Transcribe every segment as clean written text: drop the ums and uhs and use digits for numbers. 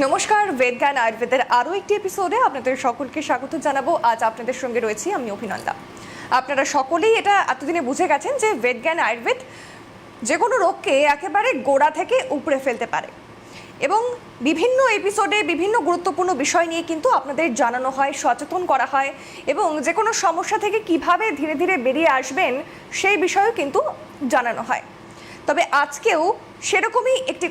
নমস্কার, বেদজ্ঞান আয়ুর্বেদের আরও একটি এপিসোডে আপনাদের সকলকে স্বাগত জানাবো। আজ আপনাদের সঙ্গে রয়েছি আমি অভিনন্দা। আপনারা সকলেই এটা এতদিনে বুঝে গেছেন যে বেদজ্ঞান আয়ুর্বেদ যে কোনো রোগকে একেবারে গোড়া থেকে উপড়ে ফেলতে পারে এবং বিভিন্ন এপিসোডে বিভিন্ন গুরুত্বপূর্ণ বিষয় নিয়ে কিন্তু আপনাদের জানানো হয়, সচেতন করা হয় এবং যে কোনো সমস্যা থেকে কিভাবে ধীরে ধীরে বেরিয়ে আসবেন সেই বিষয়েও কিন্তু জানানো হয়। তবে আজকেও সেরকমই একটি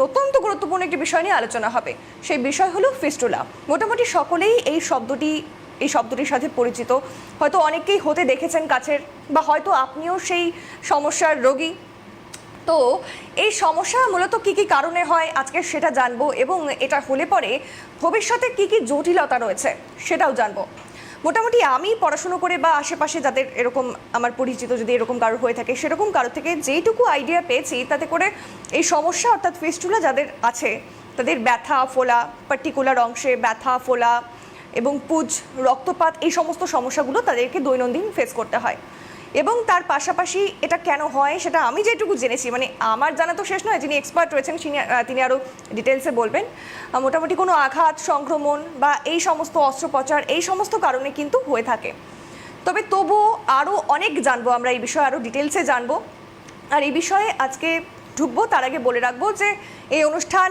অত্যন্ত গুরুত্বপূর্ণ একটি বিষয় নিয়ে আলোচনা হবে। সেই বিষয় হলো ফিস্টুলা। মোটামুটি সকলেই এই শব্দটির সাথে পরিচিত, হয়তো অনেকেই হতে দেখেছেন কাছের, বা হয়তো আপনিও সেই সমস্যার রোগী। তো এই সমস্যা মূলত কী কী কারণে হয় আজকে সেটা জানবো এবং এটা হলে পরে ভবিষ্যতে কী কী জটিলতা রয়েছে সেটাও জানবো। মোটামুটি আমি পড়াশুনো করে বা আশেপাশে যাদের এরকম আমার পরিচিত যদি এরকম কারো হয়ে থাকে সেরকম কারো থেকে যেইটুকু আইডিয়া পেয়েছি তাতে করে এই সমস্যা অর্থাৎ ফিস্টুলা যাদের আছে তাদের ব্যথা ফোলা, পার্টিকুলার অংশে ব্যথা ফোলা এবং পুজ, রক্তপাত, এই সমস্ত সমস্যাগুলো তাদেরকে দৈনন্দিন ফেস করতে হয়। এবং তার পাশাপাশি এটা কেন হয় সেটা আমি যেটুকু জেনেছি, মানে আমার জানা তো শেষ নয়, যিনি এক্সপার্ট রয়েছেন তিনি আরও ডিটেলসে বলবেন। মোটামুটি কোনো আঘাত, সংক্রমণ বা এই সমস্ত অস্ত্রোপচার এই সমস্ত কারণে কিন্তু হয়ে থাকে। তবে তবুও আরও অনেক জানবো আমরা এই বিষয়ে, আরও ডিটেলসে জানবো। আর এই বিষয়ে আজকে ঢুকবো তার আগে বলে রাখবো যে এই অনুষ্ঠান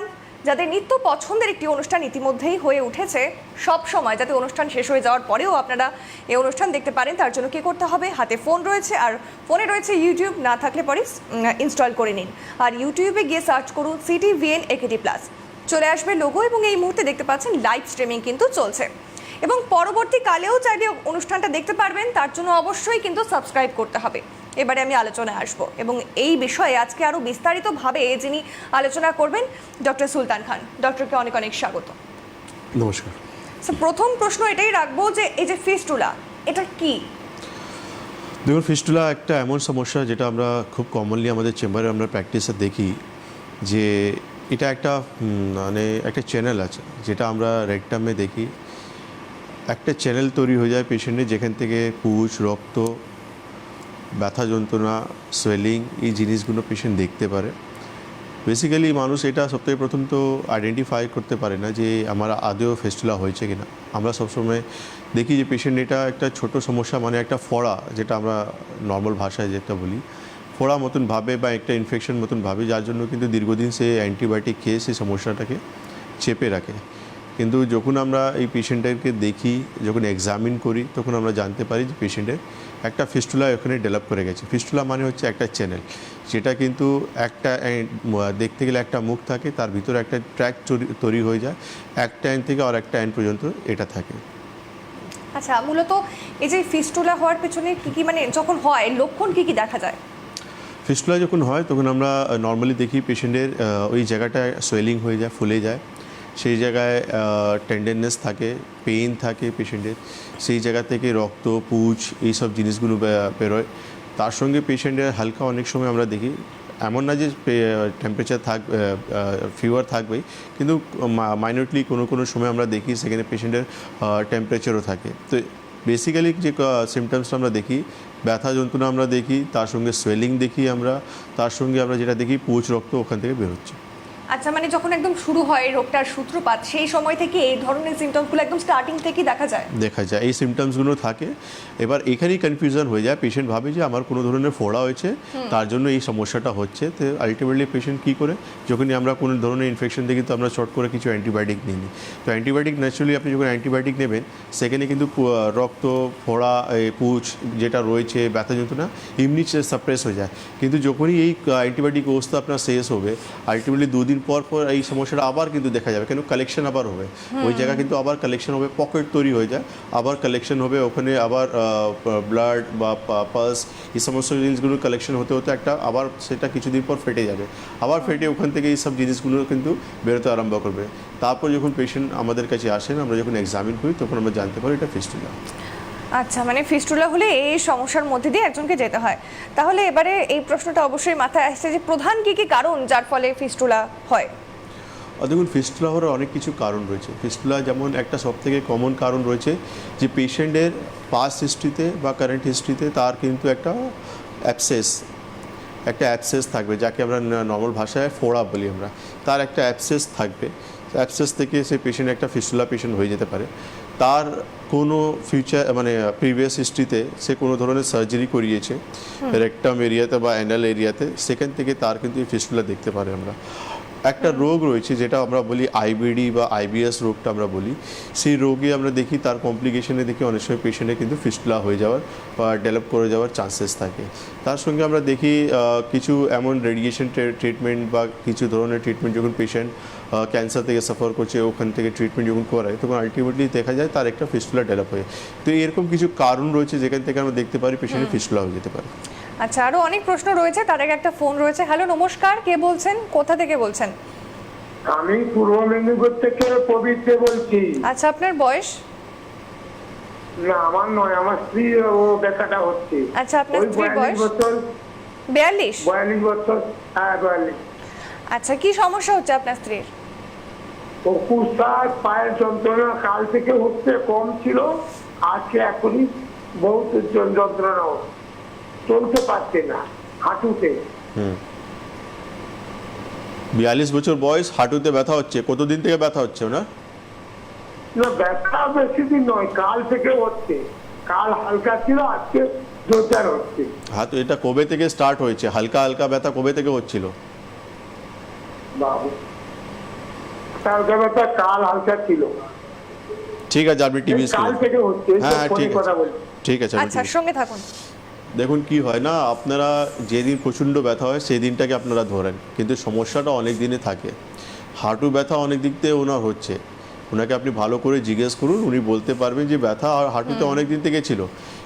যাদের নিত্য পছন্দের একটি অনুষ্ঠান ইতিমধ্যেই হয়ে উঠেছে, সব সময় যাতে অনুষ্ঠান শেষ হয়ে যাওয়ার পরেও আপনারা এই অনুষ্ঠান দেখতে পারেন তার জন্য কী করতে হবে, হাতে ফোন রয়েছে আর ফোনে রয়েছে ইউটিউব, না থাকলে পরে ইনস্টল করে নিন। আর ইউটিউবে গিয়ে সার্চ করুন CTVN AKT+, চলে আসবে লোগো এবং এই মুহূর্তে দেখতে পাচ্ছেন লাইভ স্ট্রিমিং কিন্তু চলছে এবং পরবর্তীকালেও চাইলে অনুষ্ঠানটা দেখতে পারবেন। তার জন্য অবশ্যই কিন্তু সাবস্ক্রাইব করতে হবে। এবারে আমি আলোচনায় আসব এবং এই বিষয়ে আজকে আরও বিস্তারিতভাবে যিনি আলোচনা করবেন ডক্টর সুলতান খান। ডক্টরকে অনেক অনেক স্বাগত। নমস্কার। প্রথম প্রশ্ন এটাই রাখবো যে এই যে ফিস্টুলা, এটা কি? দেখুন, ফিস্টুলা একটা এমন সমস্যা যেটা আমরা খুব কমনলি আমাদের চেম্বারে আমরা প্র্যাকটিসে দেখি যে এটা একটা একটা চ্যানেল আছে যেটা আমরা রেকটামে দেখি। একটা চ্যানেল তৈরি হয়ে যায় পেশেন্টের, যেখান থেকে পুজ, রক্ত, ব্যথা যন্ত্রণা, সোয়েলিং, এই জিনিসগুলো পেশেন্ট দেখতে পারে। বেসিক্যালি মানুষ এটা সবথেকে প্রথম তো আইডেন্টিফাই করতে পারে না যে আমার আদৌ ফিস্টুলা হয়েছে কিনা। আমরা সবসময় দেখি যে পেশেন্ট এটা একটা ছোট সমস্যা, মানে একটা ফোড়া, যেটা আমরা নর্মাল ভাষায় যেটা বলি ফোড়া মতন ভাবে বা একটা ইনফেকশন মতন ভাবে, যার জন্য কিন্তু দীর্ঘদিন সে অ্যান্টিবায়োটিক খেয়ে সেই সমস্যাটাকে চেপে রাখে। কিন্তু যখন আমরা এই পেশেন্টদেরকে দেখি, যখন এক্সামিন করি, তখন আমরা জানতে পারি যে পেশেন্টের একটা ফিস্টুলা ওখানে ডেভেলপ করে গেছে। ফিস্টুলা মানে হচ্ছে একটা চ্যানেল, যেটা কিন্তু একটা দেখতে গেলে একটা মুখ থাকে, তার ভিতরে একটা ট্র্যাক তৈরি হয়ে যায়, একটা এন্ড থেকে আর একটা এন্ড পর্যন্ত এটা থাকে। আচ্ছা, মূলত এই যে ফিস্টুলা হওয়ার পেছনে কী কী, মানে যখন হয় লক্ষণ কী কী দেখা যায়? ফিস্টুলা যখন হয় তখন আমরা নর্মালি দেখি পেশেন্টের ওই জায়গাটায় সোয়েলিং হয়ে যায়, ফুলে যায়, সেই জায়গায় টেন্ডারনেস থাকে, পেইন থাকে পেশেন্টের, সেই জায়গা থেকে রক্ত, পুজ, এইসব জিনিসগুলো বেরোয়। তার সঙ্গে পেশেন্টের হালকা অনেক সময় আমরা দেখি, এমন না যে টেম্পারেচার ফিভার থাকবেই, কিন্তু মাইনরলি কোনো সময় আমরা দেখি সেখানে পেশেন্টের টেম্পারেচারও থাকে। তো বেসিক্যালি যে সিমটমসটা আমরা দেখি, ব্যথা যন্ত্রণা আমরা দেখি, তার সঙ্গে সোয়েলিং দেখি আমরা, তার সঙ্গে আমরা যেটা দেখি পুজ, রক্ত ওখান থেকে বেরোচ্ছে। আচ্ছা, মানে যখন একদম শুরু হয় রোগটার সূত্রপাত, সেই সময় থেকে এই ধরনের সিমটমসগুলো একদম স্টার্টিং থেকেই দেখা যায় এই সিমটমসগুলো থাকে। এবার এখানেই কনফিউশন হয়ে যায়, পেশেন্ট ভাবে যে আমার কোনো ধরনের ফোড়া হয়েছে, তার জন্য এই সমস্যাটা হচ্ছে। তো আলটিমেটলি পেশেন্ট কী করে, যখনই আমরা কোনো ধরনের ইনফেকশন দেখি তো আমরা শর্ট করে কিছু অ্যান্টিবায়োটিক নিই। তো অ্যান্টিবায়োটিক ন্যাচুরালি আপনি যখন অ্যান্টিবায়োটিক নেবেন সেখানে কিন্তু রক্ত, ফোড়া, পুজ যেটা রয়েছে, ব্যথা যন্ত্রণা এমনি সাপ্রেস হয়ে যায়। কিন্তু যখনই এই অ্যান্টিবায়োটিক অবস্থা আপনার শেষ হবে, আলটিমেটলি 2 দিন পর এই সমস্যাটা আবার কিন্তু দেখা যাবে, কেন কালেকশন আবার হবে ওই জায়গা, কিন্তু আবার কালেকশন হবে, পকেট তৈরি হয়ে যায়, আবার কালেকশন হবে ওখানে, আবার ব্লাড বা পালস, এই সমস্ত জিনিসগুলো কালেকশন হতে হতে একটা আবার সেটা কিছুদিন পর ফেটে যাবে, আবার ফেটে ওখান থেকে এই সব জিনিসগুলো কিন্তু বেরোতে আরম্ভ করবে। তারপর যখন পেশেন্ট আমাদের কাছে আসেন, আমরা যখন এক্সামিন করি তখন আমরা জানতে পারি এটা ফিস্টুলা। আচ্ছা, মানে ফিস্টুলা হলে এই সমস্যার মধ্যে দিয়ে একজনকে যেতে হয়। তাহলে এবারে এই প্রশ্নটা অবশ্যই মাথায় আসছে যে প্রধান কী কী কারণ যার ফলে ফিস্টুলা হয়? দেখুন, ফিস্টুলা হওয়ার অনেক কিছু কারণ রয়েছে। ফিস্টুলা যেমন একটা সবথেকে কমন কারণ রয়েছে যে পেশেন্টের পাস্ট হিস্ট্রিতে বা কারেন্ট হিস্ট্রিতে তার কিন্তু একটা অ্যাবসেস থাকবে, যাকে আমরা নর্মাল ভাষায় ফোড়া বলি আমরা, তার একটা অ্যাবসেস থাকবে। অ্যাবসেস থেকে সেই পেশেন্ট একটা ফিস্টুলা পেশেন্ট হয়ে যেতে পারে। তার কোনো ফিউচার মানে প্রিভিয়াস হিস্ট্রিতে সে কোনো ধরনের সার্জারি করিয়েছে রেকটাম এরিয়াতে বা অ্যানাল এরিয়াতে, সেখান থেকে তার কিন্তু এই ফিস্টুলা দেখতে পারে আমরা। একটা রোগ রয়েছে যেটা আমরা বলি আইবিডি বা আইবিএস রোগটা আমরা বলি, সেই রোগে আমরা দেখি তার কমপ্লিকেশনে দেখি অনেক সময় পেশেন্টের কিন্তু ফিস্টুলা হয়ে যাওয়ার বা ডেভেলপ করে যাওয়ার চান্সেস থাকে। তার সঙ্গে আমরা দেখি কিছু এমন রেডিয়েশন ট্রিটমেন্ট বা কিছু ধরনের ট্রিটমেন্ট যখন পেশেন্ট ক্যান্সার থেকে সাফার করছে ওখান থেকে ট্রিটমেন্ট যখন করায় তখন আলটিমেটলি দেখা যায় তার একটা ফিস্টুলা ডেভেলপ হয়। তো এরকম কিছু কারণ রয়েছে যেখান থেকে আমরা দেখতে পারি পেশেন্টের ফিস্টুলা হয়ে যেতে পারে। আচ্ছা, আরো অনেক প্রশ্ন রয়েছে, তার আগে একটা ফোন রয়েছে। হ্যালো, নমস্কার, কে বলছেন, কোথা থেকে বলছেন? আমি পূর্ব মেদিনীপুর থেকে পবিত্র বলছি। আচ্ছা, আপনার বয়স? না আমার নয়, আমার স্ত্রী ও ব্যাপারটা হচ্ছে। আচ্ছা, আপনার ওই স্ত্রীর 42 বয়স? বছর। 42? 42 বছর, হ্যাঁ 42। আচ্ছা, কি সমস্যা হচ্ছে আপনার স্ত্রীর? ও কুস্তার পায়ের যন্ত্রণা কাল থেকে হচ্ছে, কম ছিল, আজকে এখনই বহুত যন্ত্রণা হচ্ছে, চলতে পারছে না হাঁটুতে। 42 বছর বয়স, হাঁটুতে ব্যথা হচ্ছে। কতদিন থেকে ব্যথা হচ্ছে ওনার? না ব্যথা বেশি দিন নয়, কাল থেকে হচ্ছে। কাল হালকা ছিল, আজকে জোরদার হচ্ছে। হ্যাঁ, তো এটা কবে থেকে স্টার্ট হয়েছে? হালকা হালকা ব্যথা কবে থেকে হচ্ছিল? বাবু হালকা ব্যথা কাল হালকা ছিল, ঠিক আছে, আপনি টিভি কাল থেকে হচ্ছে। হ্যাঁ হ্যাঁ, ঠিক কথা আছে বলছি। ঠিক আছে। আচ্ছা, সঙ্গে থাকুন। দেখুন কি হয় না, আপনারা যেদিন প্রচণ্ড ব্যথা হয় সেই দিনটাকে আপনারা ধরেন, কিন্তু সমস্যাটা অনেক দিনে থাকে। হাঁটু ব্যথা অনেক দিক থেকে ওনার হচ্ছে, ওনাকে আপনি ভালো করে জিজ্ঞেস করুন, উনি বলতে পারবেন যে ব্যথা আর হাঁটুতে অনেক দিন থেকে ছিল,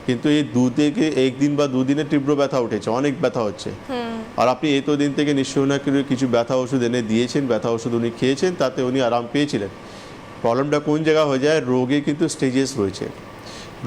কিন্তু এই 2 থেকে 1 দিন বা 2 দিনে তীব্র ব্যথা উঠেছে, অনেক ব্যথা হচ্ছে। আর আপনি এত দিন থেকে নিশ্চয়ই না কিছু ব্যথা ওষুধ এনে দিয়েছেন, ব্যথা ওষুধ উনি খেয়েছেন, তাতে উনি আরাম পেয়েছিলেন। প্রবলেমটা কোন জায়গা হয়ে যায়, রোগে কিন্তু স্টেজেস রয়েছে।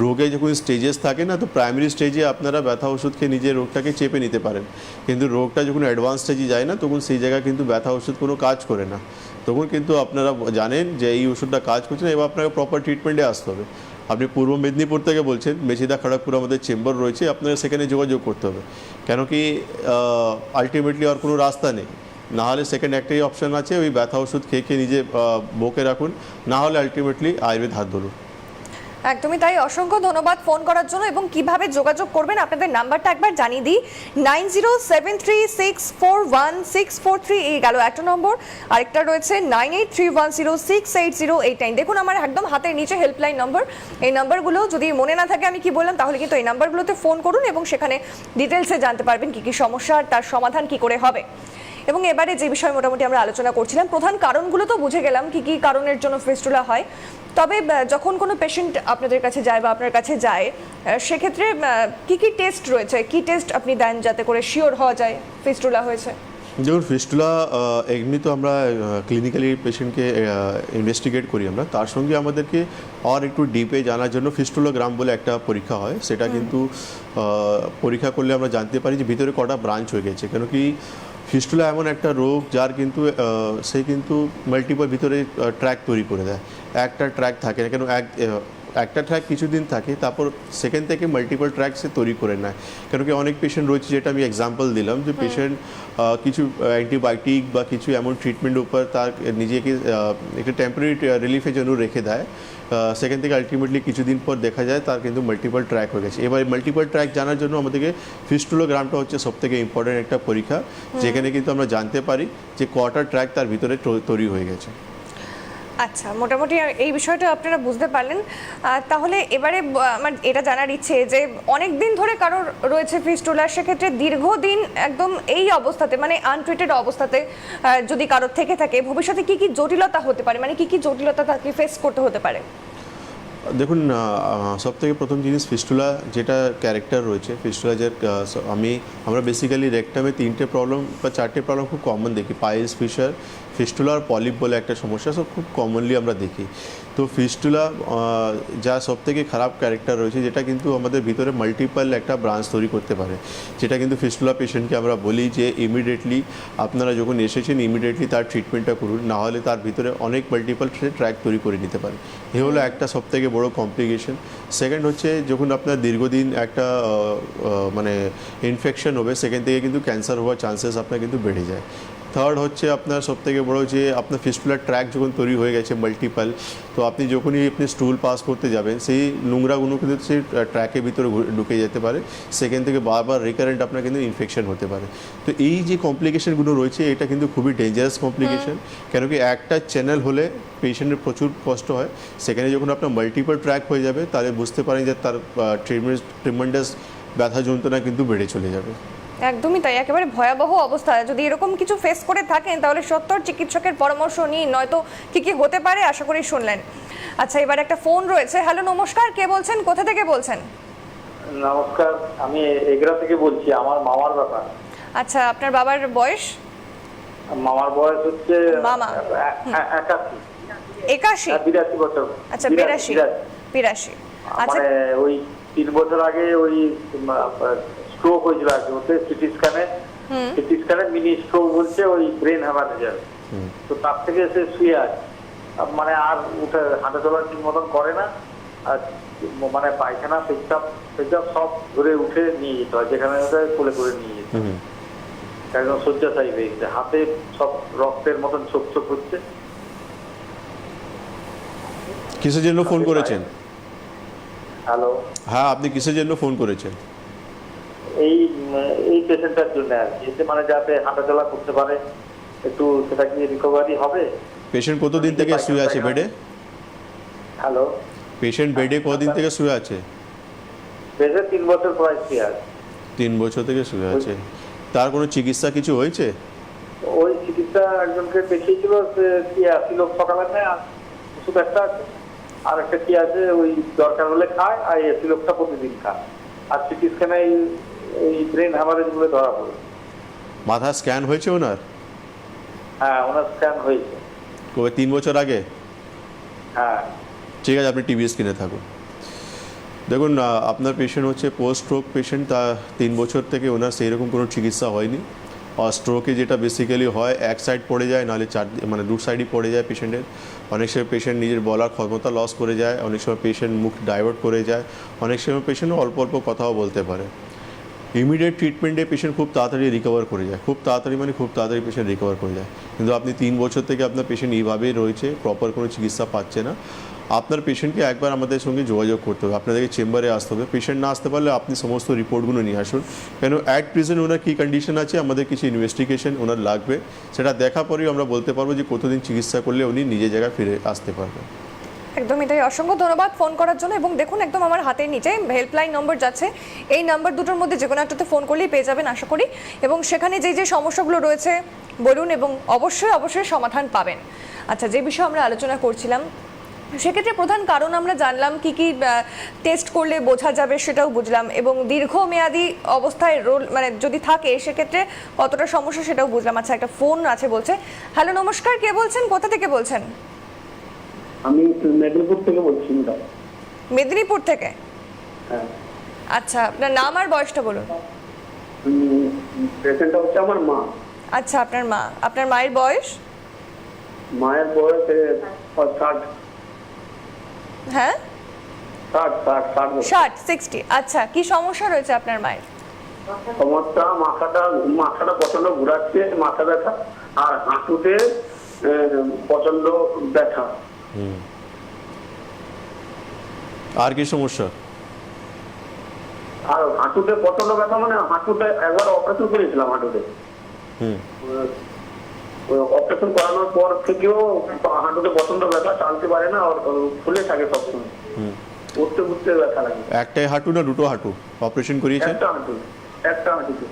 রোগে যখন স্টেজেস থাকে না, তো প্রাইমারি স্টেজে আপনারা ব্যথা ওষুধ খেয়ে নিজের রোগটাকে চেপে নিতে পারেন, কিন্তু রোগটা যখন অ্যাডভান্স স্টেজে যায় না তখন সেই জায়গায় কিন্তু ব্যথা ওষুধ কোনো কাজ করে না। তখন কিন্তু আপনারা জানেন যে এই ওষুধটা কাজ করছে না, এবার আপনাকে প্রপার ট্রিটমেন্টে আসতে হবে। আপনি পূর্ব মেদিনীপুর থেকে বলছেন, মেছিদা খড়গপুর আমাদের চেম্বার রয়েছে, আপনারা সেখানে যোগাযোগ করতে হবে, কেন কি আলটিমেটলি আর কোনো রাস্তা নেই। না হলে সেকেন্ড একটাই অপশান আছে, ওই ব্যথা ওষুধ খেয়ে খেয়ে নিজে বকে রাখুন, না হলে আলটিমেটলি আয়ুর্বেদ হাত ধরুন। একদমই তাই, অসংখ্য ধন্যবাদ ফোন করার জন্য। এবং কিভাবে যোগাযোগ করবেন আপনাদের নাম্বারটা একবার জানিয়ে দিই, 9073641643 এই গেল একটা নম্বর, আরেকটা রয়েছে 9831068089। দেখুন আমার একদম হাতের নিচে হেল্পলাইন নম্বর, এই নাম্বারগুলো যদি মনে না থাকে আমি কি বললাম, তাহলে কিন্তু এই নাম্বারগুলোতে ফোন করুন এবং সেখানে ডিটেলসে জানতে পারবেন কি কি সমস্যা আর তার সমাধান কি করে হবে। এবং এবারে যে বিষয় মোটামুটি আমরা আলোচনা করছিলাম, প্রধান কারণগুলো তো বুঝে গেলাম কি কি কারণের জন্য ফিস্টুলা হয়। তবে যখন কোনো পেশেন্ট আপনাদের কাছে যায় বা আপনার কাছে যায়, সেক্ষেত্রে কি কি টেস্ট রয়েছে, কি টেস্ট আপনি দেন যাতে করে শিওর হওয়া যায় ফিস্টুলা হয়েছে? যেমন ফিস্টুলা এমনি তো আমরা ক্লিনিক্যালি পেশেন্টকে ইনভেস্টিগেট করি আমরা, তার সঙ্গে আমাদেরকে আর একটু ডিপে জানার জন্য ফিস্টুলোগ্রাম বলে একটা পরীক্ষা হয়, সেটা কিন্তু পরীক্ষা করলে আমরা জানতে পারি যে ভিতরে কটা ব্রাঞ্চ হয়ে গেছে। কেন কি ফিস্টুলা এমন একটা রোগ যার কিন্তু সে কিন্তু মাল্টিপল ভিতরে ট্র্যাক তৈরি করে দেয়, একটা ট্র্যাক থাকে না, কেন একটা ট্র্যাক কিছুদিন থাকে, তারপর সেখান থেকে মাল্টিপল ট্র্যাক সে তৈরি করে নেয়। কেন কি অনেক পেশেন্ট রয়েছে, যেটা আমি এক্সাম্পল দিলাম, যে পেশেন্ট কিছু অ্যান্টিবায়োটিক বা কিছু এমন ট্রিটমেন্টের উপর তার নিজেকে একটা টেম্পোরারি রিলিফের জন্য রেখে দেয়, সেখান থেকে আলটিমেটলি কিছুদিন পর দেখা যায় তার কিন্তু মাল্টিপল ট্র্যাক হয়ে গেছে। এবার মাল্টিপল ট্র্যাক জানার জন্য আমাদেরকে ফিস্টুলোগ্রামটা হচ্ছে সবথেকে ইম্পর্টেন্ট একটা পরীক্ষা, যেখানে কিন্তু আমরা জানতে পারি যে কটা ট্র্যাক তার ভিতরে তৈরি হয়ে গেছে। আচ্ছা, মোটামুটি এই বিষয়টা আপনারা বুঝতে পারলেন। তাহলে এবারে আমার এটা জানার ইচ্ছে যে অনেক দিন ধরে কারোর রয়েছে ফিস্টুলা, সেক্ষেত্রে দীর্ঘদিন একদম এই অবস্থাতে মানে আনট্রিটেড অবস্থাতে যদি কারোর থেকে থাকে, ভবিষ্যতে কি কি জটিলতা হতে পারে, মানে কি কি জটিলতা তাকে ফেস করতে হতে পারে? দেখুন, সব থেকে প্রথম জিনিস ফিস্টুলা যেটা ক্যারেক্টার রয়েছে, ফিস্টুলা যে আমরা বেসিক্যালি রেকটামে 3টে প্রবলেম বা 4টে প্রবলেম খুব কমন দেখি, পাইলস, ফিশার, ফিস্টুলা আর পলিপ বলে একটা সমস্যা, সব খুব কমনলি আমরা দেখি। তো ফিস্টুলা যা সব থেকে খারাপ ক্যারেক্টার রয়েছে, যেটা কিন্তু আমাদের ভিতরে মাল্টিপল একটা ব্রাঞ্চ তৈরি করতে পারে, যেটা কিন্তু ফিস্টুলা পেশেন্টকে আমরা বলি যে ইমিডিয়েটলি আপনারা যখন এসেছেন ইমিডিয়েটলি তার ট্রিটমেন্টটা করুন, না হলে তার ভিতরে অনেক মাল্টিপল ট্র্যাক তৈরি করে নিতে পারে। এ হলো একটা সব থেকে বড়ো কমপ্লিকেশন। সেকেন্ড হচ্ছে যখন আপনার দীর্ঘদিন একটা মানে ইনফেকশন হবে, সেখান থেকে কিন্তু ক্যান্সার হওয়ার চান্সেস আপনার কিন্তু বেড়ে যায়। থার্ড হচ্ছে আপনার সবথেকে বড় যে আপনার ফিস্টুলার ট্র্যাক যখন তৈরি হয়ে গেছে মাল্টিপল, তো আপনি যখনই আপনি স্টুল পাস করতে যাবেন সেই নোংরাগুলো কিন্তু সেই ট্র্যাকের ভিতরে ঢুকে যেতে পারে, সেখান থেকে বারবার রিকারেন্ট আপনার কিন্তু ইনফেকশন হতে পারে। তো এই যে কমপ্লিকেশনগুলো রয়েছে এটা কিন্তু খুবই ডেঞ্জারাস কমপ্লিকেশন, কেন কি একটা চ্যানেল হলে পেশেন্টের প্রচুর কষ্ট হয়, সেখানে যখন আপনার মাল্টিপল ট্র্যাক হয়ে যাবে তাহলে বুঝতে পারেন যে তার ট্রিমেন্ডাস ব্যথা যন্ত্রণা কিন্তু বেড়ে চলে যাবে। একদমই তাই, একেবারে ভয়াবহ অবস্থা। যদি এরকম কিছু ফেস করে থাকেন তাহলে সত্তর চিকিৎসকের পরামর্শ নিন, নয়তো কি কি হতে পারে আশা করি শুনলেন। আচ্ছা, এবার একটা ফোন রয়েছে। হ্যালো, নমস্কার, কে বলছেন, কোথা থেকে বলছেন? নমস্কার, আমি এগরা থেকে বলছি। আমার মামার ব্যাপার। আচ্ছা, আপনার বাবার বয়স? মামার বয়স হচ্ছে মামা 81। 81? 82 বছর। আচ্ছা, 82। আচ্ছা, মানে ওই 3 বছর আগে ওই স্ট্রোক হয়েছিল আর কি। ওতে সিটি স্ক্যানে মিনি স্ট্রোক বলছে, ওই ব্রেন হ্যামারেজার। তো তার থেকে সে শুয়ে আছে, মানে আর উঠে হাঁটা চলা ঠিক মতন করে না। আর মানে পায়খানা পেশাব সব ধরে উঠে নিয়ে যেতে হয়, যেখানে কোলে করে নিয়ে যেতে হয়। একদম শয্যাশায়ী হয়ে গেছে, হাতে সব রক্তের মতন ছোপ ছোপ হচ্ছে। কিসের জন্য ফোন করেছেন? হ্যালো, হ্যাঁ, আপনি কিসের জন্য ফোন করেছেন? এই পেশেন্টটার জন্য আর কি, এতে মানে যাতে হাঁটা চলা করতে পারে একটু, সেটা কি রিকভারি হবে? পেশেন্ট কতদিন থেকে শুয়ে আছে বেডে? হ্যালো, পেশেন্ট বেডে কতদিন থেকে শুয়ে আছে? পেশেন্ট 3 বছর প্রায় শুয়ে আছে। 3 বছর থেকে শুয়ে আছে। তার কোনো চিকিৎসা কিছু হয়েছে? ওই চিকিৎসা একজনকে দেখিয়েছিল, সে কি আসছিল সকালে নেয়, ওষুধ একটা আছে, আর একটা কি আছে ওই দরকার হলে খায়, আর এসিলোকটা প্রতিদিন খায়। আর সিটি স্ক্যানে এই ব্রেন হ্যামারেজ গুলো ধরা পড়ে। মাথা স্ক্যান হয়েছে ওনার? হ্যাঁ, ওনার স্ক্যান হয়েছে। কবে? 3 বছর আগে? হ্যাঁ। ঠিক আছে, আপনি টিভি স্ক্রিনে থাকুন। দেখুন, আপনার পেশেন্ট হচ্ছে পোস্ট স্ট্রোক পেশেন্ট। তা 3 বছর থেকে ওনার সেই রকম কোনো চিকিৎসা হয়নি। আর স্ট্রোকে যেটা বেসিক্যালি হয়, এক সাইড পড়ে যায়, নাহলে মানে দু সাইডই পড়ে যায় পেশেন্টের। অনেক সময় পেশেন্ট নিজের বলার ক্ষমতা লস করে যায়, অনেক সময় পেশেন্ট মুখ ডাইভার্ট করে যায়, অনেক সময় পেশেন্ট অল্প অল্প কথাও বলতে পারে। ইমিডিয়েট ট্রিটমেন্টে পেশেন্ট খুব তাড়াতাড়ি রিকভার করে যায়, খুব তাড়াতাড়ি পেশেন্ট রিকভার করে যায়। কিন্তু আপনি 3 বছর থেকে আপনার পেশেন্ট এইভাবেই রয়েছে, প্রপার কোনো চিকিৎসা পাচ্ছে না। আপনার পেশেন্টকে একবার আমাদের সঙ্গে যোগাযোগ করতে হবে, আপনাদেরকে চেম্বারে আসতে হবে। পেশেন্ট না আসতে পারলে আপনি সমস্ত রিপোর্টগুলো নিয়ে আসুন, কেন অ্যাট প্রেজেন্ট ওনার কী কন্ডিশন আছে, আমাদের কিছু ইনভেস্টিগেশন ওনার লাগবে। সেটা দেখা পরেই আমরা বলতে পারবো যে কতদিন চিকিৎসা করলে উনি নিজের জায়গায় ফিরে আসতে পারবেন। একদমই তাই, অসংখ্য ধন্যবাদ ফোন করার জন্য। এবং দেখুন, একদম আমার হাতের নিচে হেল্পলাইন নম্বর যাচ্ছে, এই নাম্বার দুটোর মধ্যে যে কোনো একটাতে ফোন করলেই পেয়ে যাবেন আশা করি। এবং সেখানে যে সমস্যাগুলো রয়েছে বলুন, এবং অবশ্যই সমাধান পাবেন। আচ্ছা, যে বিষয়ে আমরা আলোচনা করছিলাম, সেক্ষেত্রে প্রধান কারণ আমরা জানলাম, কি কি টেস্ট করলে বোঝা যাবে সেটাও বুঝলাম, এবং দীর্ঘমেয়াদী অবস্থায় মানে যদি থাকে সেক্ষেত্রে কতটা সমস্যা সেটাও বুঝলাম। আচ্ছা, একটা ফোন আছে বলছে। হ্যালো, নমস্কার, কে বলছেন, কোথা থেকে বলছেন? আমি মেদিনীপুর থেকে বলছি। মেদিনীপুর থেকে? হ্যাঁ। আচ্ছা, আপনার নাম আর বয়সটা বলুন। পেশেন্টটা হচ্ছে আমার মা। আচ্ছা, আপনার মা। আপনার মায়ের বয়স? মায়ের বয়স 60। হ্যাঁ, 60। আচ্ছা, কি সমস্যা রয়েছে আপনার মায়ের? সমস্যা মাথাটা প্রচন্ড ঘুরাচ্ছে, মাথা ব্যথা, আর হাঁটুতে প্রচন্ড ব্যথা। আর কি সমস্যা? আর হাঁটুতে প্রচন্ড ব্যথা, মানে হাঁটুতে একবার অপারেশন করেছিলাম হাঁটুতে। অপারেশন করানোর পর থেকেও হাঁটুতে প্রচন্ড ব্যথা, টানতে পারে না, আর ফুলে থাকে সবসময়, উঠতে উঠতে ব্যথা লাগে। একটাই হাঁটু না দুটো হাঁটু অপারেশন করিয়েছেন? একটা হাঁটুতে।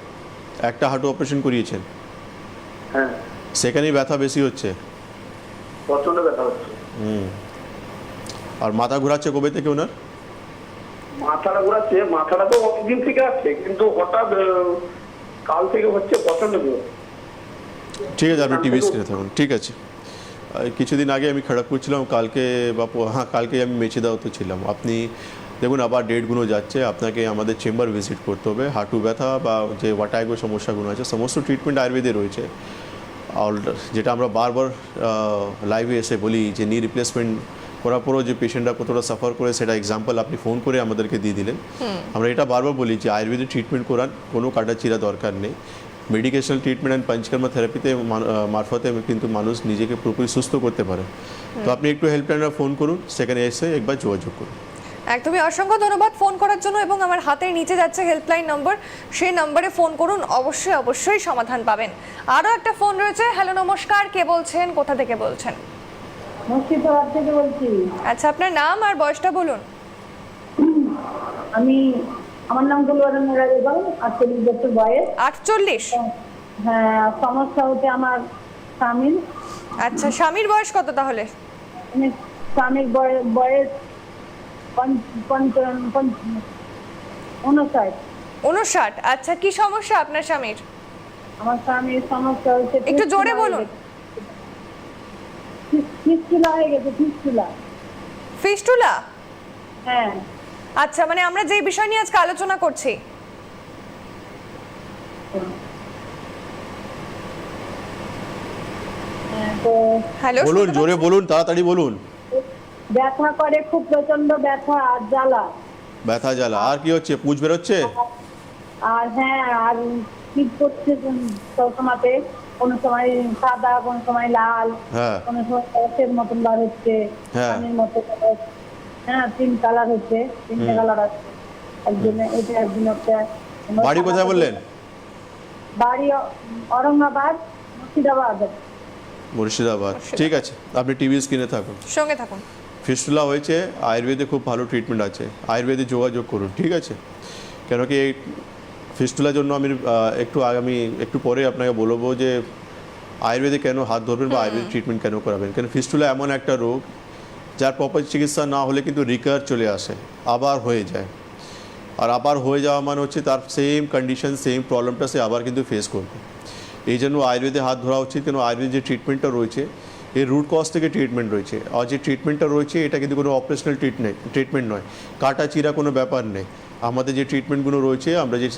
একটা হাঁটু অপারেশন করিয়েছেন? হ্যাঁ। সেখানেই ব্যথা বেশি হচ্ছে? প্রচন্ড ব্যথা হচ্ছে। আর মাথা ঘোরাচ্ছে কবে থেকে ওনার? মাথাটা ঘোরাচ্ছে, মাথাটা তো অনেকদিন থেকে আছে, কিন্তু হঠাৎ কাল থেকে হচ্ছে প্রচন্ড জোর। ঠিক আছে, আপনি টিভি স্ক্রিনে থাকুন। ঠিক আছে, কিছুদিন আগে আমি খড়গপুর ছিলাম, কালকে আমি মেচেদাওতে ছিলাম। আপনি দেখুন, আবার ডেটগুলো যাচ্ছে, আপনাকে আমাদের চেম্বার ভিজিট করতে হবে। হাঁটু ব্যথা বা যে ওয়াটাইগো সমস্যাগুলো আছে, সমস্ত ট্রিটমেন্ট আয়ুর্বেদে রয়েছে। আর যেটা আমরা বারবার লাইভে এসে বলি যে নি রিপ্লেসমেন্ট করার পরও যে পেশেন্টরা কতটা সাফার করে, সেটা এক্সাম্পল আপনি ফোন করে আমাদেরকে দিয়ে দিলেন। আমরা এটা বারবার বলি যে আয়ুর্বেদিক ট্রিটমেন্ট করান, কোনো কাটাচিরা দরকার নেই। মেডিকেশনাল ট্রিটমেন্ট অ্যান্ড পঞ্চকর্মা থেরাপিতে মারফতে কিন্তু মানুষ নিজেকে পুরোপুরি সুস্থ করতে পারে। তো আপনি একটু হেল্পলাইনে ফোন করুন, সেখানে এসে একবার যোগাযোগ করুন। একদমই অসংখ্য ধন্যবাদ ফোন করার জন্য, এবং আমার হাতের নিচে যাচ্ছে হেল্পলাইন নম্বর, সেই নম্বরে ফোন করুন, অবশ্যই অবশ্যই সমাধান পাবেন। আরও একটা ফোন রয়েছে। হ্যালো, নমস্কার, কে বলছেন, কোথা থেকে বলছেন? মুর্শিদাবাদ থেকে বলছি। আচ্ছা, আপনার নাম আর বয়সটা বলুন। আমার নাম গুলবাদন বেগম, 48 বছর বয়স। 48? হ্যাঁ, সমস্যা হচ্ছে আমার স্বামীর। আচ্ছা, স্বামীর বয়স কত তাহলে? মানে স্বামীর বয়স 59। আচ্ছা, কি সমস্যা আপনার স্বামীর? আমার স্বামীর সমস্যা হচ্ছে, একটু জোরে বলুন। ফিস্টুলা হয়ে গেছে, ফিস্টুলা। ফিস্টুলা? হ্যাঁ। আচ্ছা, মানে আমরা যে বিষয় নিয়ে আজকে আলোচনা করছি। তো হ্যালো, বলুন, জোরে বলুন, তাড়াতাড়ি বলুন। ব্যথা করে, খুব প্রচন্ড ব্যথা আর জ্বালা। ব্যথা জ্বালা, আর কি হচ্ছে? পুঁজ বেরোচ্ছে? আর হ্যাঁ, আর শীত করছে সবসময়তে, কোনো সময় সাদা, কোনো সময় লাল, হ্যাঁ। কোনো সময় রসের মতন বার হচ্ছে, হ্যাঁ। পানির মতো। হ্যাঁ, 3 কালার হচ্ছে, 3টে কালার আছে। একজনে এটা, একদিন একটা। বাড়ি কোথায় বললেন? বাড়ি ঔরঙ্গাবাদ, মুর্শিদাবাদ। মুর্শিদাবাদ। ঠিক আছে, আপনি টিভি স্ক্রিনে থাকুন, সঙ্গে থাকুন। ফিস্টুলা হয়েছে, আয়ুর্বেদে খুব ভালো ট্রিটমেন্ট আছে, আয়ুর্বেদে যোগাযোগ করুন, ঠিক আছে? কেন কি এই ফিস্টুলার জন্য আমি একটু পরে আপনাকে বলবো যে আয়ুর্বেদে কেন হাত ধরবেন বা আয়ুর্বেদিক ট্রিটমেন্ট কেন করাবেন। কারণ ফিস্টুলা এমন একটা রোগ যার প্রপার চিকিৎসা না হলে কিন্তু রিকার চলে আসে, আবার হয়ে যায়। আর আবার হয়ে যাওয়া মানে হচ্ছে তার সেম কন্ডিশন, সেম প্রবলেমটা সে আবার কিন্তু ফেস করবে। এই জন্য আয়ুর্বেদে হাত ধরা উচিত। কেন আয়ুর্বেদের যে ট্রিটমেন্টটা রয়েছে, এর রুট কজ থেকে ট্রিটমেন্ট রয়েছে। আর যে ট্রিটমেন্টটা রয়েছে এটা কিন্তু কোনো অপারেশনাল ট্রিটমেন্ট নয়, কাটা চিরা কোনো ব্যাপার নেই। আমাদের যে ট্রিটমেন্টগুলো রয়েছে, আমরা যে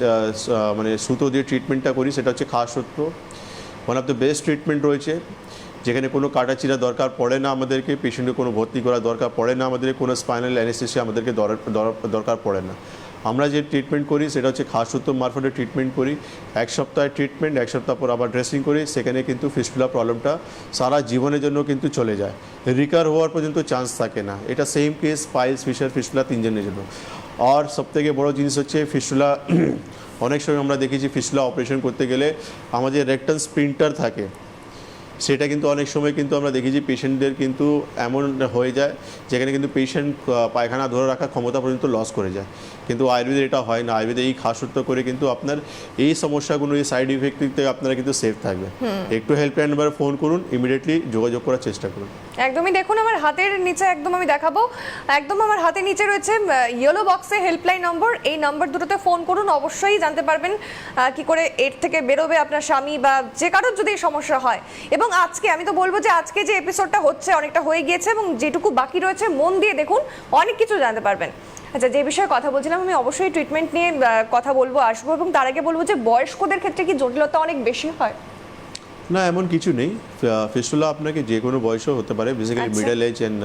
মানে সুতো দিয়ে ট্রিটমেন্টটা করি, সেটা হচ্ছে খাস সূত্র, one of the best treatment রয়েছে, যেখানে কোনো কাটা চিরা দরকার পড়ে না আমাদেরকে, পেশেন্টকে কোনো ভর্তি করার দরকার পড়ে না আমাদের, কোনো স্পাইনাল অ্যানেস্থেসিয়া আমাদেরকে দরকার পড়ে না। আমরা যে ট্রিটমেন্ট করি সেটা হচ্ছে খাস সূত্র মারফতে ট্রিটমেন্ট করি। 1 সপ্তাহের ট্রিটমেন্ট, 1 সপ্তাহ পর আবার ড্রেসিং করি, সেখানে কিন্তু ফিস্টুলা প্রবলেমটা সারা জীবনের জন্য কিন্তু চলে যায়, রিকার হওয়ার পর্যন্ত চান্স থাকে না। এটা same case piles, fissure, fistula তিনজনের জন্য। আর সবথেকে বড় জিনিস হচ্ছে ফিস্টুলা, অনেক সময় আমরা দেখেছি ফিস্টুলা অপারেশন করতে গেলে আমাদের রেকটাল স্প্রিন্টার থাকে, সেটা কিন্তু অনেক সময় কিন্তু আমরা দেখেছি পেশেন্টদের কিন্তু এমন হয়ে যায় যেখানে কিন্তু পেশেন্ট পায়খানা ধরে রাখার ক্ষমতা পর্যন্ত লস করে যায়। কিন্তু আয়ুর্বেদে এটা হয় না। আয়ুর্বেদে এই খাস সূত্র করে কিন্তু আপনার এই সমস্যাগুলো, এই সাইড ইফেক্ট থেকে আপনারা কিন্তু সেফ থাকবে। একটু হেল্পলাইন নাম্বারে ফোন করুন, ইমিডিয়েটলি যোগাযোগ করার চেষ্টা করুন। একদমই দেখুন, আমার হাতের নিচে একদম আমি দেখাবো, একদম আমার হাতের নিচে রয়েছে ইয়েলো বক্সে হেল্পলাইন নম্বর। এই নাম্বার দুটোতে ফোন করুন, অবশ্যই জানতে পারবেন কি করে এর থেকে বেরোবে আপনার স্বামী বা যে কারোর যদি এই সমস্যা হয়। এবং আজকে আমি তো বলবো যে আজকে যে এপিসোডটা হচ্ছে অনেকটা হয়ে গিয়েছে, এবং যেটুকু বাকি রয়েছে মন দিয়ে দেখুন, অনেক কিছু জানতে পারবেন। আচ্ছা, যে বিষয়ে কথা বলছিলাম, আমি অবশ্যই ট্রিটমেন্ট নিয়ে কথা বলবো, আসবো, এবং তার আগে বলবো যে বয়স্কদের ক্ষেত্রে কি জটিলতা অনেক বেশি হয়? না, এমন কিছু নেই। ফিস্টুলা আপনাকে যে কোনো বয়সও হতে পারে, basically middle age and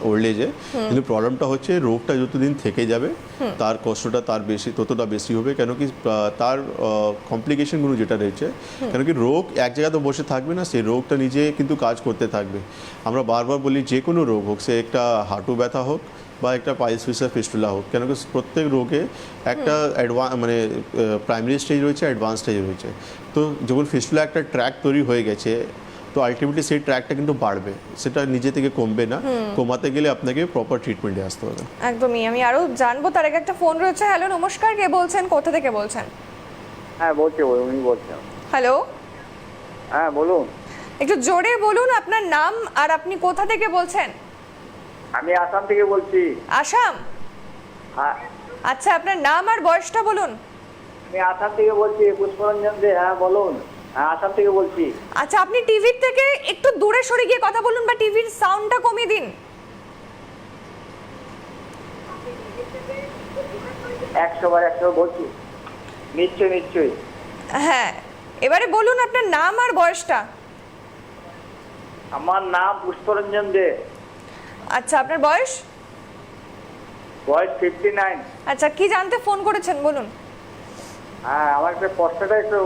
old এজে। কিন্তু প্রবলেমটা হচ্ছে রোগটা যতদিন থেকে যাবে তার কষ্টটা ততটা বেশি হবে। কেন কি তার কমপ্লিকেশনগুলো যেটা রয়েছে, কেন কি রোগ এক জায়গাতে বসে থাকবে না, সেই রোগটা নিজে কিন্তু কাজ করতে থাকবে। আমরা বারবার বলি যে কোনো রোগ হোক, সে একটা হাঁটু ব্যথা হোক বা একটা পাইলস, ফিশার, ফিস্টুলা হোক, কেন কি প্রত্যেক রোগে একটা মানে প্রাইমারি স্টেজ রয়েছে, অ্যাডভান্স স্টেজ রয়েছে। তো যখন ফিস্টুলা একটা ট্র্যাক তৈরি হয়ে গেছে, তো আলটিমেটলি সেই ট্র্যাকটা কিন্তু বাড়বে, সেটা নিজে থেকে কমবে না। কমাতে গেলে আপনাকে প্রপার ট্রিটমেন্টে আসতে হবে। একদমই, আমি আরো জানবো, তার আগে একটা ফোন রয়েছে। হ্যালো, নমস্কার, কে বলছেন, কোথা থেকে বলছেন? হ্যাঁ বলছি, উনি বলছেন। হ্যালো, হ্যাঁ বলুন। একটু জোরে বলুন আপনার নাম আর আপনি কোথা থেকে বলছেন? আমি আসাম থেকে বলছি। আসাম? হ্যাঁ, আচ্ছা, আপনার নাম আর বয়সটা বলুন। আমি আসাম থেকে বলছি, পুষ্পরঞ্জন দে। হ্যাঁ বলুন। হ্যাঁ, আসাম থেকে বলছি। আচ্ছা, আপনি টিভির থেকে একটু দূরে সরে গিয়ে কথা বলুন, বা টিভির সাউন্ডটা কমিয়ে দিন। 100 বলছি। নিশ্চয়ই। হ্যাঁ, এবারে বলুন আপনার নাম আর বয়সটা। আমার নাম পুষ্পরঞ্জন দে। আচ্ছা, আপনার বয়স? বয়স 59। আচ্ছা, কি জানতে ফোন করেছেন বলুন। হ্যাঁ, আমার একটা পস্টাটা একটু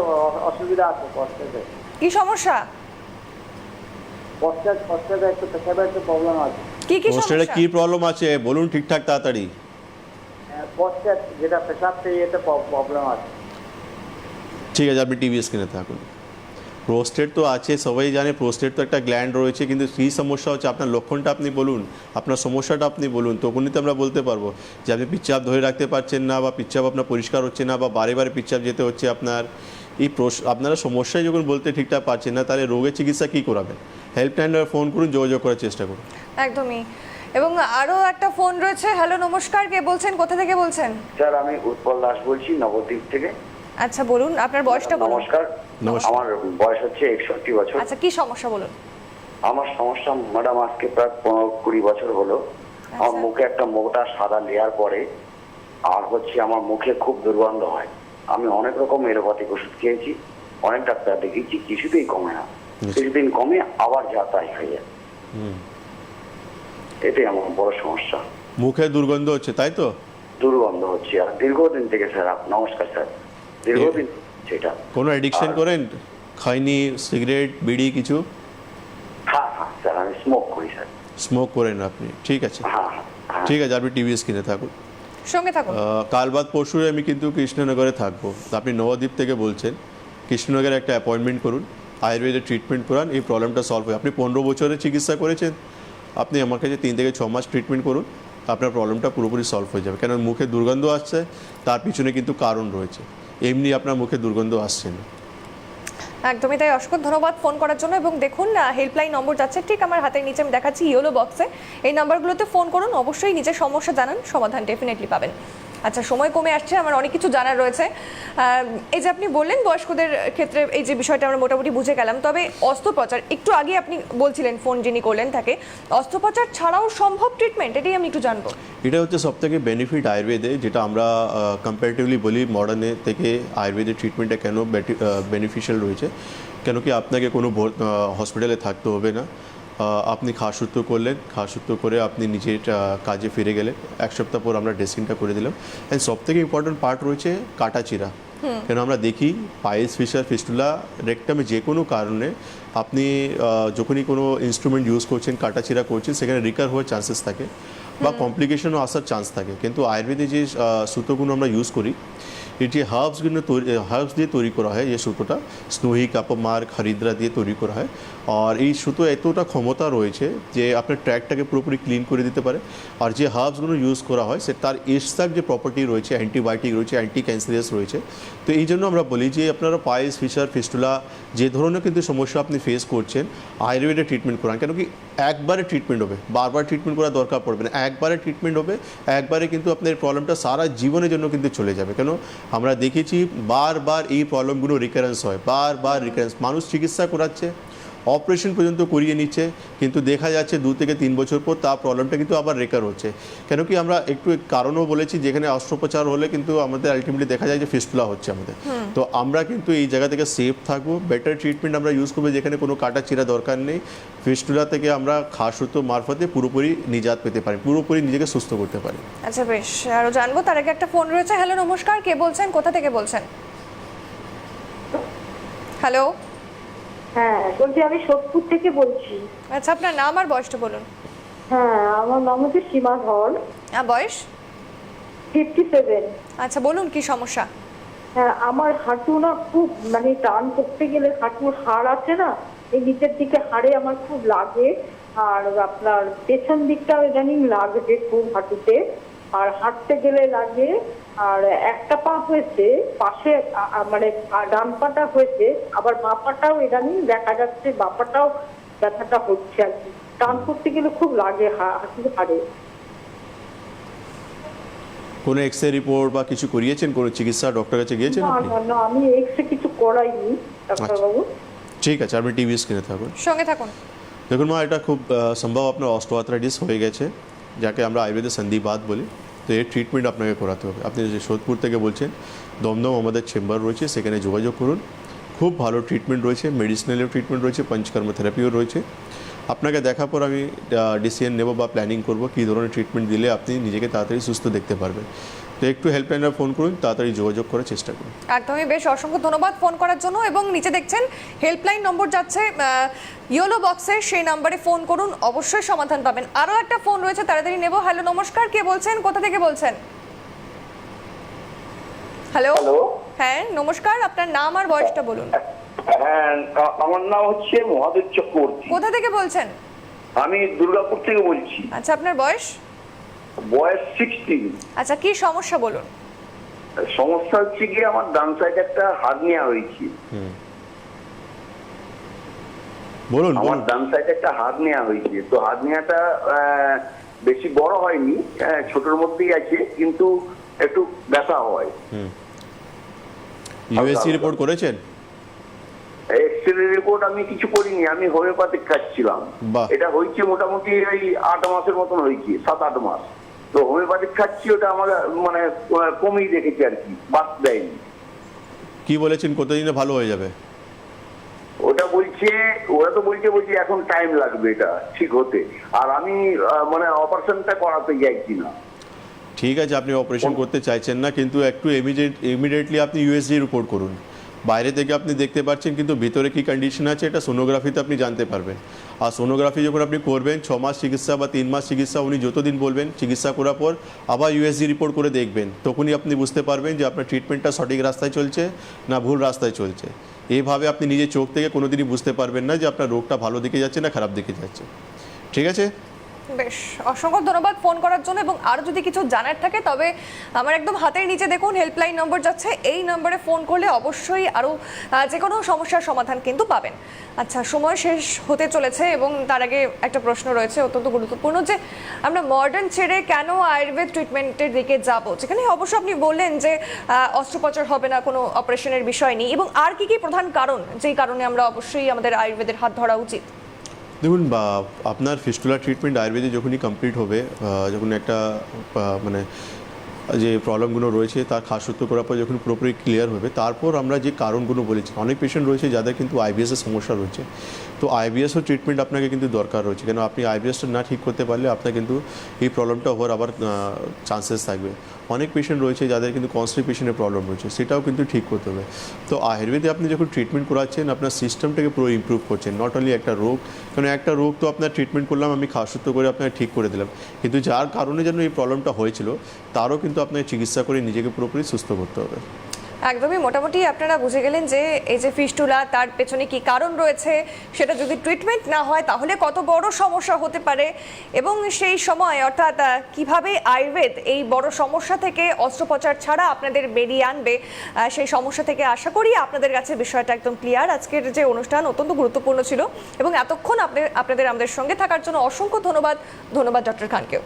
অসুবিধা আছে, পস্টাতে কি সমস্যা? পস্টাতে একটু পেশাবে একটু প্রবলেম আছে। কি কি পোস্টারে সমস্যা? কি প্রবলেম আছে বলুন ঠিকঠাক তাড়াতাড়ি। পস্টার যেটা পেশাব সেই এতে প্রবলেম আছে। ঠিক আছে, আপনি টিভি স্ক্রিনে থাকুন। প্রোস্টেট তো আছে, সবাই জানে প্রোস্টেট তো একটা গ্ল্যান্ড রয়েছে, কিন্তু কী সমস্যা হচ্ছে আপনার লক্ষণটা আপনি বলুন, আপনার সমস্যাটা আপনি বলুন, তখনই তো আমরা বলতে পারবো যে আপনি পিচ্চাপ ধরে রাখতে পারছেন না, বা পিচ্চাপ আপনার পরিষ্কার হচ্ছে না, বা বারে বারে পিচ্চাপ যেতে হচ্ছে আপনার। এই আপনারা সমস্যায় যখন বলতে ঠিকঠাক পারছেন না, তাহলে রোগের চিকিৎসা কী করাবেন? হেল্পলাইনে ফোন করুন, যোগাযোগ করার চেষ্টা করুন। একদমই। এবং আরো একটা ফোন রয়েছে। হ্যালো, নমস্কার, কে বলছেন, কোথা থেকে বলছেন? স্যার, আমি উৎপল দাস বলছি নবদ্বীপ থেকে। আচ্ছা বলুন, আপনার বয়সটা বলুন। নমস্কার। নমস্কার। আমার বয়স হচ্ছে 61 বছর। আচ্ছা, কি সমস্যা বলুন? আমার সমস্যা ম্যাডাম আজকে প্রায় 15-20 বছর হলো। আমার মুখে একটা মোটা সাদা লেয়ার পড়ে, আর হচ্ছে আমার মুখে খুব দুর্গন্ধ হয়। আমি অনেক রকম এলোপ্যাথিক ওষুধ খেয়েছি, অনেক ডাক্তার দেখিয়েছি, কিছুতেই কমে না। কিছুদিন কমে আবার যা তাই হয়ে যায়। এটাই আমার বড় সমস্যা। মুখে দুর্গন্ধ হচ্ছে, তাই তো? দুর্গন্ধ হচ্ছে, আর দীর্ঘদিন থেকে স্যার। নমস্কার স্যার, দীর্ঘদিন সেটা। কোনো অ্যাডিকশন করেন? খৈনি, সিগারেট, বিড়ি কিছু? হ্যাঁ হ্যাঁ স্যার, আমি স্মোক করি স্যার। স্মোক করেন আপনি? ঠিক আছে, হ্যাঁ হ্যাঁ। ঠিক আছে, আপনি টিভি স্ক্রিনে থাকুন। সঙ্গে থাকুন। কাল বাদ পরশু আমি কিন্তু কৃষ্ণনগরে থাকবো। আপনি নবদ্বীপ থেকে বলছেন, কৃষ্ণনগরে একটা অ্যাপয়েন্টমেন্ট করুন, আয়ুর্বেদের ট্রিটমেন্ট করান, এই প্রবলেমটা সলভ হয়। আপনি 15 বছরের চিকিৎসা করেছেন, আপনি আমার কাছে 3 থেকে 6 মাস ট্রিটমেন্ট করুন, আপনার প্রবলেমটা পুরোপুরি সলভ হয়ে যাবে। কেন মুখে দুর্গন্ধ আসছে, তার পিছনে কিন্তু কারণ রয়েছে, এমনি আপনার মুখে দুর্গন্ধ আসছে না। একদমই তাই। অসংখ্য ধন্যবাদ ফোন করার জন্য। এবং দেখুন, হেল্পলাইন নম্বর যাচ্ছে ঠিক আমার হাতের নিচে, আমি দেখাচ্ছি ইয়েলো বক্সে। এই নাম্বারগুলোতে ফোন করুন, অবশ্যই নিজের সমস্যা জানান, সমাধান ডেফিনেটলি পাবেন। আচ্ছা, সময় কমে আসছে, আমার অনেক কিছু জানার রয়েছে। এই যে আপনি বললেন বয়স্কদের ক্ষেত্রে এই যে বিষয়টা আমরা মোটামুটি বুঝে গেলাম, তবে অস্ত্রোপচার একটু আগে আপনি বলছিলেন, ফোন যিনি করলেন তাকে, অস্ত্রোপচার ছাড়াও সম্ভব ট্রিটমেন্ট, এটাই আমি একটু জানবো। এটা হচ্ছে সবথেকে বেনিফিট আয়ুর্বেদে, যেটা আমরা কম্পারেটিভলি বলি মডার্নে থেকে আয়ুর্বেদের ট্রিটমেন্টটা কেন বেনিফিশিয়াল রয়েছে। কেন কি আপনাকে কোনো হসপিটালে থাকতে হবে না, আপনি খাসুত্ব করলেন, খাসুত্ব করে আপনি নিজের কাজে ফিরে গেলেন, 1 সপ্তাহ পর আমরা ড্রেসিংটা করে দিলাম। অ্যান্ড সবথেকে ইম্পর্টেন্ট পার্ট রয়েছে কাটাচিরা। কেন আমরা দেখি পাইলস, ফিশার, ফিস্টুলা, রেকটামে যে কোনো কারণে আপনি যখনই কোনো ইনস্ট্রুমেন্ট ইউজ করছেন, কাটাচিরা করছেন, সেখানে রিকার হওয়ার চান্সেস থাকে বা কমপ্লিকেশনও আসার চান্স থাকে। কিন্তু আয়ুর্বেদে যে সুতোগুলো আমরা ইউজ করি, এটি হার্বস দিয়ে তৈরি করা হয়। এই সুতোটা স্নোহি, কাপমার্ক, হরিদ্রা দিয়ে তৈরি করা হয়। আর এই সুতো এতটা ক্ষমতা রয়েছে যে আপনার ট্র্যাকটাকে পুরোপুরি ক্লিন করে দিতে পারে। আর যে হার্বসগুলো ইউজ করা হয়, সে তার এক্সট্রাক্ট যে প্রপার্টি রয়েছে, অ্যান্টিবায়োটিক রয়েছে, অ্যান্টি ক্যান্সারিয়াস রয়েছে। তো এই জন্য আমরা বলি যে আপনারা পাইলস, ফিশার, ফিস্টুলা যে ধরনের কিন্তু সমস্যা আপনি ফেস করছেন, আয়ুর্বেদে ট্রিটমেন্ট করান। কেন কি একবারে ট্রিটমেন্ট হবে, বারবার ট্রিটমেন্ট করার দরকার পড়বে না। একবারে ট্রিটমেন্ট হবে, একবারে কিন্তু আপনার প্রবলেমটা সারা জীবনের জন্য কিন্তু চলে যাবে। কেন আমরা দেখেছি বারবার এই প্রবলেমগুলো রিকারেন্স হয়, বারবার রিকারেন্স। মানুষ চিকিৎসা করাচ্ছে, অপারেশন পর্যন্ত করিয়ে নিচ্ছে, কিন্তু দেখা যাচ্ছে 2 থেকে 3 বছর পর তার প্রবলেমটা কিন্তু আবার রেকার হচ্ছে। কেন কি আমরা একটু কারণও বলেছি, যেখানে অস্ত্রোপচার হলে কিন্তু আমাদের আলটিমেটলি দেখা যায় যে ফিস্টুলা হচ্ছে আমাদের। তো আমরা কিন্তু এই জায়গা থেকে সেফ থাকবো, বেটার ট্রিটমেন্ট আমরা ইউজ করবো, যেখানে কোনো কাটা চিরা দরকার নেই। ফিস্টুলা থেকে আমরা খাসুতো মারফতে পুরোপুরি নিজাত পেতে পারি, পুরোপুরি নিজেকে সুস্থ করতে পারি। আচ্ছা বেশ, আরো জানবো, তার আগে একটা ফোন রয়েছে। হ্যালো, নমস্কার, কে বলছেন, কোথা থেকে বলছেন? হ্যালো। হ্যাঁ বলছি, আমি সোদপুর থেকে বলছি। আচ্ছা, আপনার নাম আর বয়সটা বলুন। হ্যাঁ, আমার নাম হচ্ছে সীমা ধর। বয়স? 57। আচ্ছা বলুন, কি সমস্যা? হ্যাঁ, আমার হাঁটু না খুব, মানে টান করতে গেলে হাঁটুর হাড় আছে না, এই নিচের দিকে হাড়ে আমার খুব লাগে। আর আপনার পেছন দিকটাও ইদানিং লাগছে খুব হাঁটুতে, আর হাঁটতে গেলে লাগে। আর একটা পা হয়েছে পাশে, মানে ডান পাটা হয়েছে, আবার বাঁ পাটাও ইদানিং দেখা যাচ্ছে, বাঁ পাটাও ব্যথাটা হচ্ছে আর কি। টান করতে গেলে খুব লাগে হাঁটুর হাড়ে। কোনো এক্সরে রিপোর্ট বা কিছু করিয়েছেন, কোনো চিকিৎসা ডক্টর কাছে গিয়েছেন না আপনি? না না, আমি এক্সরে কিছু করাইনি ডাক্তারবাবু। ঠিক আছে, আপনি টিভি স্ক্রিনে থাকুন। সঙ্গে থাকুন। দেখুন মা, এটা খুব সম্ভব আপনার অস্টিওআর্থ্রাইটিস হয়ে গেছে, যাকে আমরা আয়ুর্বেদে সন্ধিবাত বলি। তো এর ট্রিটমেন্ট আপনাকে করাতে হবে। আপনি যে সোদপুর থেকে বলছেন, দমদম আমাদের চেম্বার রয়েছে, সেখানে যোগাযোগ করুন। খুব ভালো ট্রিটমেন্ট রয়েছে, মেডিসিনালেও ট্রিটমেন্ট রয়েছে, পঞ্চকর্ম থেরাপিও রয়েছে। আপনাকে দেখার পর আমি ডিসিশন নেব বা প্ল্যানিং করব কী ধরনের ট্রিটমেন্ট দিলে আপনি নিজেকে তাড়াতাড়ি সুস্থ দেখতে পারবেন। তো তো একটু হেল্পলাইনে ফোন করুন, তাড়াতাড়ি যোগাযোগ করার চেষ্টা করুন। একদমই, বেশ অসংখ্য ধন্যবাদ ফোন করার জন্য। এবং নিচে দেখছেন হেল্পলাইন নম্বর যাচ্ছে ইয়েলো বক্সে, সেই নাম্বারে ফোন করুন, অবশ্যই সমাধান পাবেন। আরও একটা ফোন রয়েছে, তাড়াতাড়ি নেব। হ্যালো, নমস্কার, কে বলছেন, কোথা থেকে বলছেন? হ্যালো, হ্যাঁ নমস্কার, আপনার নাম আর বয়সটা বলুন। হ্যাঁ, আমার নাম হচ্ছে মহাদেব চক্রবর্তী। কোথা থেকে বলছেন? আমি দুর্গাপুর থেকে বলছি। আচ্ছা, আপনার বয়স? বয়স 60। আচ্ছা, কি সমস্যা বলুন। সমস্যা হচ্ছে কি, আমার ডান সাইডে একটা হার্নিয়া হয়েছে। বলুন আমার বলুন। ডান সাইডে একটা হার্নিয়া হয়েছে। তো হার্নিয়াটা বেশি বড় হয়নি, ছোটর মধ্যেই আছে, কিন্তু একটু ব্যথা হয়। ইউএসজি রিপোর্ট করেছেন? এক্সরে রিপোর্ট আমি কিছু করিনি, আমি হোমিওপ্যাথিক খাচ্ছিলাম। বাহ। এটা হয়েছে মোটামুটি ওই 8 মাসের মতন হয়েছে, 7-8 মাস। তো হোমিওপ্যাথিক খাচ্ছি, ওটা আমার মানে কমিয়ে রেখেছে আর কি, বাদ দেয়নি। কি বলেছেন কতদিনে ভালো হয়ে যাবে? ওটা বলছে, ওরা তো বলছে এখন টাইম লাগবে এটা ঠিক হতে। আর আমি মানে অপারেশনটা করাতে চাইছি না। ঠিক আছে, আপনি অপারেশন করতে চাইছেন না, কিন্তু একটু ইমিডিয়েটলি আপনি ইউএসজি রিপোর্ট করুন। বাইরে থেকে আপনি দেখতে পাচ্ছেন, কিন্তু ভিতরে কি কন্ডিশন আছে এটা সোনোগ্রাফিতে আপনি জানতে পারবেন। আর সোনোগ্রাফি যখন আপনি করবেন 6 মাস চিকিৎসা বা 3 মাস চিকিৎসা, উনি যতদিন বলবেন চিকিৎসা করার পর আবার ইউএসজি রিপোর্ট করে দেখবেন, তখনই আপনি বুঝতে পারবেন যে আপনার ট্রিটমেন্টটা সঠিক রাস্তায় চলছে না ভুল রাস্তায় চলছে। এইভাবে আপনি নিজের চোখ থেকে কোনোদিনই বুঝতে পারবেন না যে আপনার রোগটা ভালো দিকে যাচ্ছে না খারাপ দিকে যাচ্ছে। ঠিক আছে, বেশ অসংখ্য ধন্যবাদ ফোন করার জন্য। এবং আরও যদি কিছু জানার থাকে তবে আমার একদম হাতের নিচে দেখুন হেল্পলাইন নম্বর যাচ্ছে, এই নম্বরে ফোন করলে অবশ্যই আরও যে কোনো সমস্যার সমাধান কিন্তু পাবেন। আচ্ছা, সময় শেষ হতে চলেছে এবং তার আগে একটা প্রশ্ন রয়েছে অত্যন্ত গুরুত্বপূর্ণ, যে আমরা মডার্ন ছেড়ে কেন আয়ুর্বেদ ট্রিটমেন্টের দিকে যাব, যেখানে অবশ্য আপনি বললেন যে অস্ত্রোপচার হবে না, কোনো অপারেশনের বিষয় নেই, এবং আর কি কি প্রধান কারণ যেই কারণে আমরা অবশ্যই আমাদের আয়ুর্বেদের হাত ধরা উচিত? দেখুন, আপনার ফিস্টুলা ট্রিটমেন্ট আয়ুর্বেদে যখনই কমপ্লিট হবে, যখন একটা মানে যে প্রবলেমগুলো রয়েছে তার খাসত্ব করার পর যখন পুরোপুরি ক্লিয়ার হবে, তারপর আমরা যে কারণগুলো বলেছি, অনেক পেশেন্ট রয়েছে যাদের কিন্তু আইবিএসের সমস্যা রয়েছে। তো আইবিএসও ট্রিটমেন্ট আপনাকে কিন্তু দরকার রয়েছে, কেন আপনি আইবিএসটা না ঠিক করতে পারলে আপনার কিন্তু এই প্রবলেমটা হওয়ার আবার চান্সেস থাকবে। অনেক পেশেন্ট রয়েছে যাদের কিন্তু কনস্টিপেশনের প্রবলেম রয়েছে, সেটাও কিন্তু ঠিক করতে হবে। তো আয়ুর্বেদে আপনি যখন ট্রিটমেন্ট করাচ্ছেন, আপনার সিস্টেমটাকে পুরো ইমপ্রুভ করছেন, নট অনলি একটা রোগ। কারণ একটা রোগ তো আপনার ট্রিটমেন্ট করলাম, আমি খাসত্ব করে আপনাকে ঠিক করে দিলাম, কিন্তু যার কারণে যেন এই প্রবলেমটা হয়েছিল তারও কিন্তু আপনাকে চিকিৎসা করে নিজেকে পুরোপুরি সুস্থ করতে হবে। একদমই, মোটামুটি আপনারা বুঝে গেলেন যে এই যে ফিস্টুলা, তার পেছনে কি কারণ রয়েছে, সেটা যদি ট্রিটমেন্ট না হয় তাহলে কত বড় সমস্যা হতে পারে, এবং সেই সময় অর্থাৎ কিভাবে আয়ুর্বেদ এই বড় সমস্যা থেকে অস্ত্রোপচার ছাড়া আপনাদের বেরিয়ে আনবে, সেই সমস্যা থেকে আশা করি আপনাদের কাছে বিষয়টা একদম ক্লিয়ার। আজকের যে অনুষ্ঠান অত্যন্ত গুরুত্বপূর্ণ ছিল এবং এতক্ষণ আপনাদের আমাদের সঙ্গে থাকার জন্য অসংখ্য ধন্যবাদ ডক্টর খানকেও।